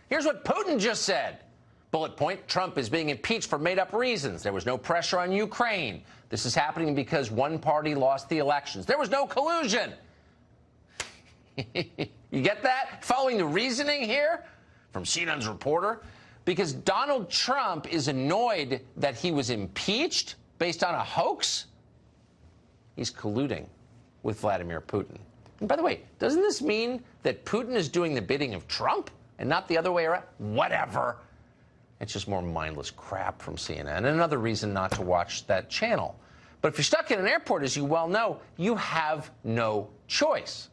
Here's what Putin just said. Bullet point, Trump is being impeached for made-up reasons. There was no pressure on Ukraine. This is happening because one party lost the elections. There was no collusion. You get that? Following the reasoning here from CNN's reporter? Because Donald Trump is annoyed that he was impeached based on a hoax? He's colluding with Vladimir Putin. And by the way, doesn't this mean that Putin is doing the bidding of Trump and not the other way around? Whatever. It's just more mindless crap from CNN. And another reason not to watch that channel. But if you're stuck in an airport, as you well know, you have no choice.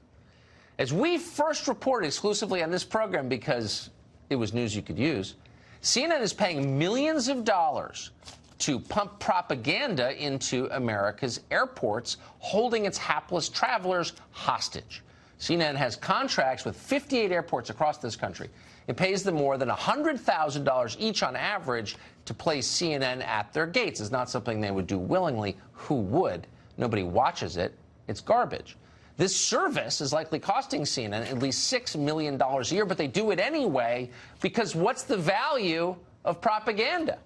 As we first reported exclusively on this program because it was news you could use, CNN is paying millions of dollars to pump propaganda into America's airports, holding its hapless travelers hostage. CNN has contracts with 58 airports across this country. It pays them more than $100,000 each on average to place CNN at their gates. It's not something they would do willingly. Who would? Nobody watches it. It's garbage. This service is likely costing CNN at least $6 million a year, but they do it anyway because what's the value of propaganda?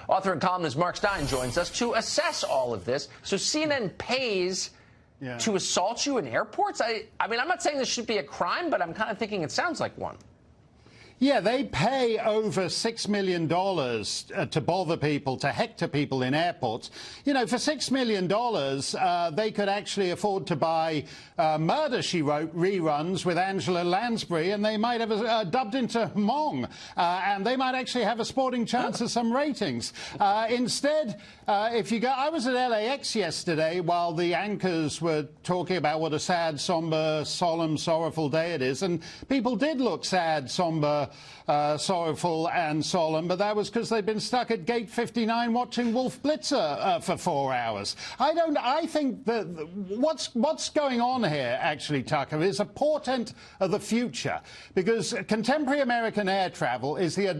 Author and columnist Mark Steyn joins us to assess all of this. So CNN pays to assault you in airports? I mean, I'm not saying this should be a crime, but I'm kind of thinking it sounds like one. Yeah, they pay over $6 million to bother people, to hector people in airports. You know, for $6 million, they could actually afford to buy Murder, She Wrote reruns with Angela Lansbury, and they might have dubbed into Hmong, and they might actually have a sporting chance of some ratings. Instead, if you go, I was at LAX yesterday while the anchors were talking about what a sad, somber, solemn, sorrowful day it is, and people did look sad, somber, sorrowful and solemn, but that was because they'd been stuck at Gate 59 watching Wolf Blitzer for 4 hours. I think that what's going on here, actually, Tucker, is a portent of the future, because contemporary American air travel is the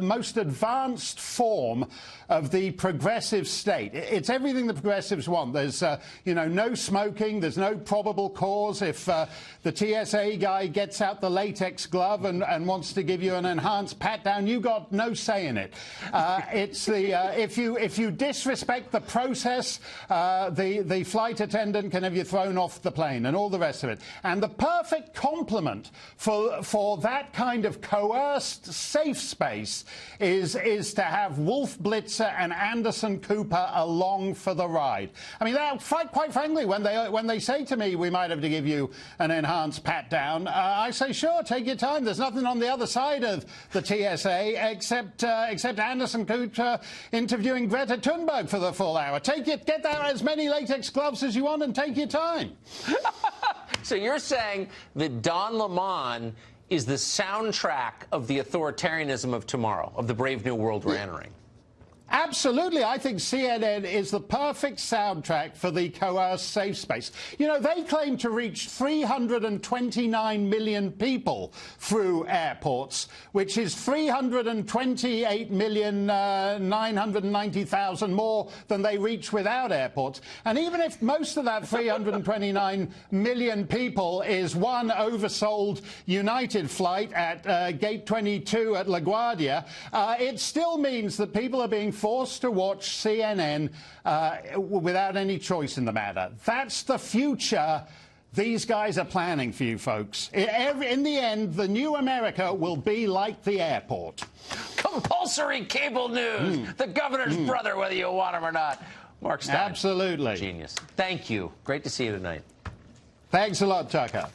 most advanced form of the progressive state. It's everything the progressives want. There's, you know, no smoking. There's no probable cause. If the TSA guy gets out the latex glove and wants to give you an enhanced pat down, you got no say in it. It's the if you disrespect the process, the flight attendant can have you thrown off the plane and all the rest of it. And the perfect complement for that kind of coerced safe space is to have Wolf Blitzer and Anderson Cooper along for the ride. I mean, quite frankly, when they say to me we might have to give you an enhanced pat down, I say sure, take your time. There's nothing on the other side of the TSA except Anderson Cooper interviewing Greta Thunberg for the full hour. Get out as many latex gloves as you want and take your time. So you're saying that Don Lemon is the soundtrack of the authoritarianism of tomorrow, of the brave new world we're entering? Absolutely. I think CNN is the perfect soundtrack for the coerced safe space. You know, they claim to reach 329 million people through airports, which is 328,990,000 more than they reach without airports. And even if most of that 329 million people is one oversold United flight at Gate 22 at LaGuardia, it still means that people are being forced to watch CNN without any choice in the matter. That's the future these guys are planning for you folks. In the end, the new America will be like the airport. Compulsory cable news. The governor's brother, whether you want him or not. Mark Steyn. Absolutely. Genius. Thank you. Great to see you tonight. Thanks a lot, Tucker.